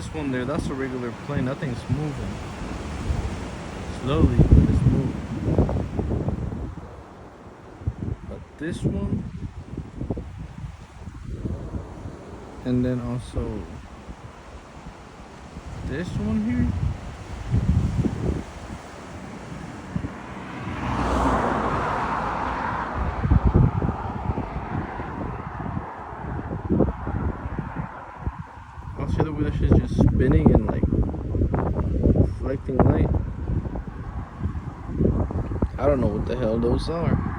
this one there, that's a regular plane. That thing's moving slowly, but it's moving. But this one, and then also this one here. I'll see the way that shit's just spinning and like reflecting light. I don't know what the hell those are.